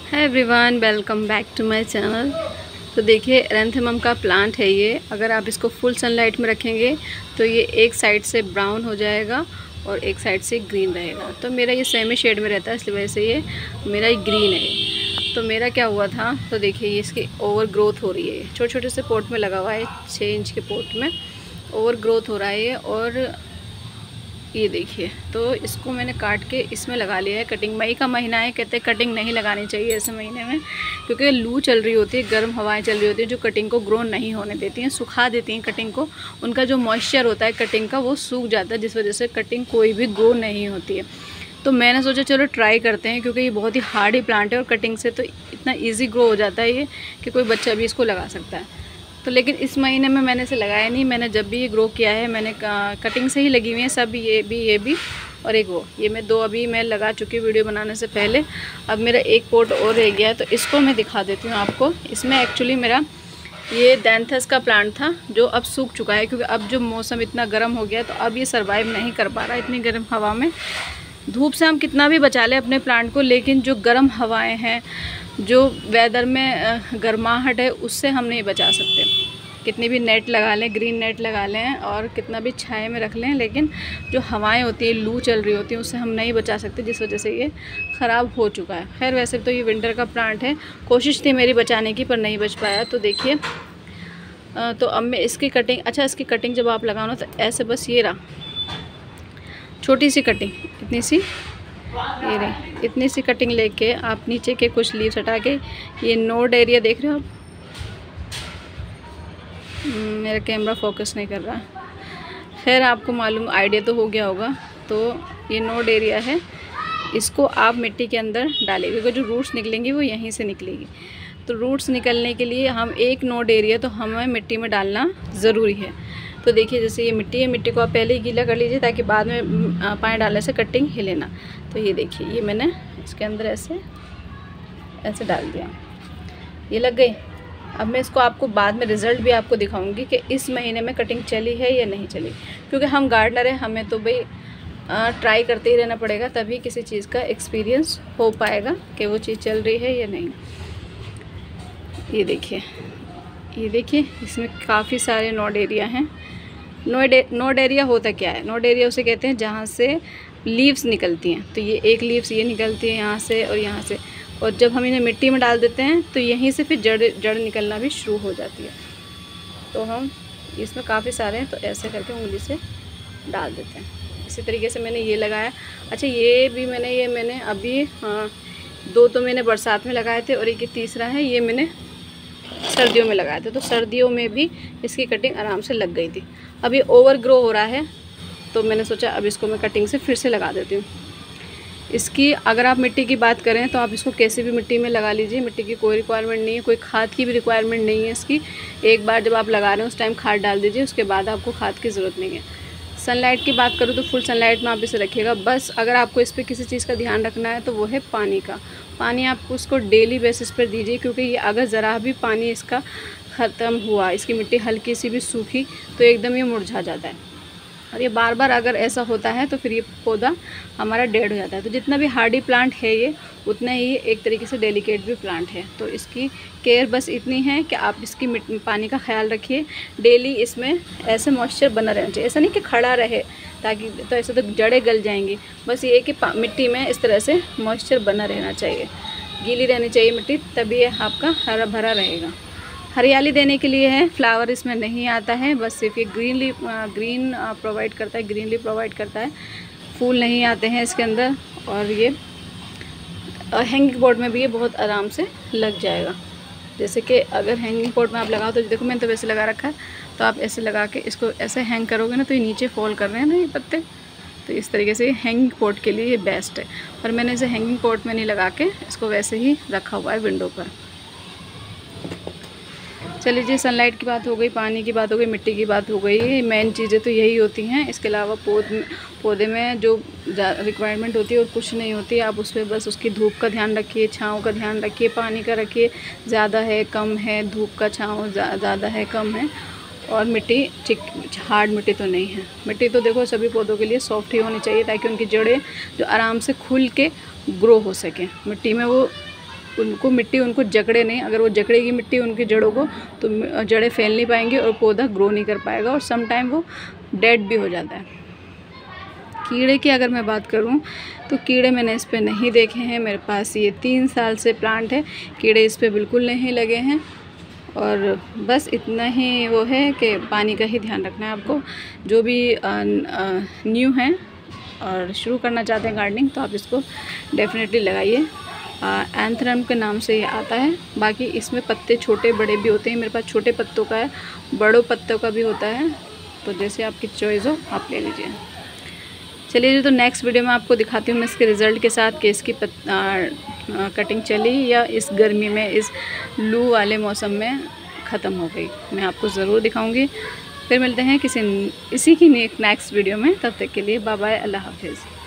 Hi everyone, welcome back to my channel. तो देखिए, एरेंथेमम का प्लांट है ये। अगर आप इसको फुल सनलाइट में रखेंगे तो ये एक साइड से ब्राउन हो जाएगा और एक साइड से ग्रीन रहेगा। तो मेरा ये सेमी शेड में रहता है, इसलिए वजह से ये मेरा ग्रीन है। तो मेरा क्या हुआ था, तो देखिए ये इसकी ओवर ग्रोथ हो रही है। छोटे छोटे से पॉट में लगा हुआ है, 6 इंच के पॉट में ओवर ग्रोथ हो रहा है ये। और ये देखिए, तो इसको मैंने काट के इसमें लगा लिया है। कटिंग मई का महीना है, कहते हैं कटिंग नहीं लगानी चाहिए ऐसे महीने में, क्योंकि लू चल रही होती है, गर्म हवाएं चल रही होती हैं जो कटिंग को ग्रो नहीं होने देती हैं, सुखा देती हैं कटिंग को। उनका जो मॉइस्चर होता है कटिंग का वो सूख जाता है, जिस वजह से कटिंग कोई भी ग्रो नहीं होती है। तो मैंने सोचा चलो ट्राई करते हैं, क्योंकि ये बहुत ही हार्ड प्लांट है और कटिंग से तो इतना ईजी ग्रो हो जाता है ये कि कोई बच्चा भी इसको लगा सकता है। तो लेकिन इस महीने में मैंने इसे लगाया नहीं। मैंने जब भी ये ग्रो किया है मैंने कटिंग से ही लगी हुई है सब, ये भी और एक वो, ये मैं 2 अभी मैं लगा चुकी वीडियो बनाने से पहले। अब मेरा एक पॉट और रह गया है, तो इसको मैं दिखा देती हूँ आपको। इसमें एक्चुअली मेरा ये दैंथस का प्लांट था जो अब सूख चुका है, क्योंकि अब जो मौसम इतना गर्म हो गया तो अब ये सर्वाइव नहीं कर पा रहा इतनी गर्म हवा में। धूप से हम कितना भी बचा लें अपने प्लांट को, लेकिन जो गर्म हवाएं हैं, जो वेदर में गर्माहट है, उससे हम नहीं बचा सकते। कितनी भी नेट लगा लें, ग्रीन नेट लगा लें और कितना भी छाए में रख लें, लेकिन जो हवाएं होती हैं, लू चल रही होती है, उससे हम नहीं बचा सकते, जिस वजह से ये ख़राब हो चुका है। खैर वैसे तो ये विंटर का प्लांट है, कोशिश थी मेरी बचाने की पर नहीं बच पाया। तो देखिए, तो अब मैं इसकी कटिंग, अच्छा इसकी कटिंग जब आप लगाओ ना तो ऐसे बस ये रहा, छोटी सी कटिंग, इतनी सी, ये रही इतनी सी कटिंग लेके आप नीचे के कुछ लीव्स हटा के, ये नोड एरिया देख रहे हो आप, मेरा कैमरा फोकस नहीं कर रहा। खैर आपको मालूम, आइडिया तो हो गया होगा। तो ये नोड एरिया है, इसको आप मिट्टी के अंदर डालेंगे, क्योंकि जो रूट्स निकलेंगी वो यहीं से निकलेगी। तो रूट्स निकलने के लिए हम एक नोड एरिया तो हमें मिट्टी में डालना ज़रूरी है। तो देखिए, जैसे ये मिट्टी है, मिट्टी को आप पहले ही गीला कर लीजिए ताकि बाद में पानी डालने से कटिंग हिले ना। तो ये देखिए, ये मैंने इसके अंदर ऐसे डाल दिया, ये लग गई। अब मैं इसको आपको बाद में रिज़ल्ट भी आपको दिखाऊंगी कि इस महीने में कटिंग चली है या नहीं चली, क्योंकि हम गार्डनर हैं, हमें तो भाई ट्राई करते ही रहना पड़ेगा, तभी किसी चीज़ का एक्सपीरियंस हो पाएगा कि वो चीज़ चल रही है या नहीं। ये देखिए, इसमें काफ़ी सारे नोड एरिया हैं। नोड एरिया होता क्या है? नोड एरिया उसे कहते हैं जहाँ से लीव्स निकलती हैं। तो ये एक लीव्स ये निकलती है यहाँ से और यहाँ से, और जब हम इन्हें मिट्टी में डाल देते हैं तो यहीं से फिर जड़ निकलना भी शुरू हो जाती है। तो हम इसमें काफ़ी सारे हैं, तो ऐसे करके उंगली से डाल देते हैं। इसी तरीके से मैंने ये लगाया। अच्छा, ये भी मैंने अभी 2 तो मैंने बरसात में लगाए थे और एक ये तीसरा है, ये मैंने सर्दियों में लगाए थे। तो सर्दियों में भी इसकी कटिंग आराम से लग गई थी। अब ये ओवर ग्रो हो रहा है, तो मैंने सोचा अब इसको मैं कटिंग से फिर से लगा देती हूँ। इसकी अगर आप मिट्टी की बात करें तो आप इसको कैसे भी मिट्टी में लगा लीजिए, मिट्टी की कोई रिक्वायरमेंट नहीं है, कोई खाद की भी रिक्वायरमेंट नहीं है इसकी। एक बार जब आप लगा रहे हैं उस टाइम खाद डाल दीजिए, उसके बाद आपको खाद की ज़रूरत नहीं है। सनलाइट की बात करूँ तो फुल सनलाइट में आप इसे रखिएगा। बस अगर आपको इस पर किसी चीज़ का ध्यान रखना है तो वो है पानी का। पानी आप उसको डेली बेसिस पर दीजिए, क्योंकि ये अगर ज़रा भी पानी इसका ख़त्म हुआ, इसकी मिट्टी हल्की सी भी सूखी, तो एकदम ये मुरझा जाता है। और ये बार बार अगर ऐसा होता है तो फिर ये पौधा हमारा डेड हो जाता है। तो जितना भी हार्डी प्लांट है ये, उतना ही एक तरीके से डेलिकेट भी प्लांट है। तो इसकी केयर बस इतनी है कि आप इसकी पानी का ख्याल रखिए। डेली इसमें ऐसे मॉइस्चर बना रहना चाहिए, ऐसा नहीं कि खड़ा रहे, ताकि तो ऐसे तो जड़ें गल जाएंगी। बस ये कि मिट्टी में इस तरह से मॉइस्चर बना रहना चाहिए, गीली रहनी चाहिए मिट्टी, तभी ये आपका हरा भरा रहेगा। हरियाली देने के लिए है, फ्लावर इसमें नहीं आता है, बस सिर्फ ये ग्रीन प्रोवाइड करता है, ग्रीनली प्रोवाइड करता है। फूल नहीं आते हैं इसके अंदर। और ये हैंगिंग पॉट में भी ये बहुत आराम से लग जाएगा। जैसे कि अगर हैंगिंग पॉट में आप लगाओ तो देखो, मैंने तो वैसे लगा रखा है, तो आप ऐसे लगा के इसको ऐसे हैंग करोगे ना तो ये नीचे फॉल कर रहे हैं ना ये पत्ते। तो इस तरीके से हैंगिंग पॉट के लिए ये बेस्ट है। पर मैंने इसे हैंगिंग पॉट में नहीं लगा के इसको वैसे ही रखा हुआ है विंडो पर। चलिए जी, सनलाइट की बात हो गई, पानी की बात हो गई, मिट्टी की बात हो गई, मेन चीज़ें तो यही होती हैं। इसके अलावा पौधे में जो रिक्वायरमेंट होती है और कुछ नहीं होती। आप उस पर बस उसकी धूप का ध्यान रखिए, छाँव का ध्यान रखिए, पानी का रखिए, ज़्यादा है कम है, धूप का छाँव ज़्यादा है कम है। और मिट्टी हार्ड मिट्टी तो नहीं है। मिट्टी तो देखो सभी पौधों के लिए सॉफ्ट ही होनी चाहिए, ताकि उनकी जड़ें जो आराम से खुल के ग्रो हो सकें। मिट्टी में वो उनको मिट्टी उनको जकड़े नहीं। अगर वो जकड़ेगी मिट्टी उनकी जड़ों को तो जड़ें फैल नहीं पाएंगी और पौधा ग्रो नहीं कर पाएगा और सम टाइम वो डेड भी हो जाता है। कीड़े की अगर मैं बात करूं तो कीड़े मैंने इस पे नहीं देखे हैं। मेरे पास ये 3 साल से प्लांट है, कीड़े इस पे बिल्कुल नहीं लगे हैं। और बस इतना ही वो है कि पानी का ही ध्यान रखना है आपको। जो भी न्यू हैं और शुरू करना चाहते हैं गार्डनिंग तो आप इसको डेफिनेटली लगाइए। एंथ्रम के नाम से ये आता है। बाकी इसमें पत्ते छोटे बड़े भी होते हैं। मेरे पास छोटे पत्तों का है, बड़ों पत्तों का भी होता है, तो जैसे आपकी चॉइस हो आप ले लीजिए। चलिए जी, तो नेक्स्ट वीडियो में आपको दिखाती हूँ मैं इसके रिज़ल्ट के साथ कि इसकी कटिंग चली या इस गर्मी में, इस लू वाले मौसम में ख़त्म हो गई। मैं आपको ज़रूर दिखाऊंगी। फिर मिलते हैं इसी की नेक्स्ट वीडियो में। तब तक के लिए बाय बाय, अल्लाह हाफिज़।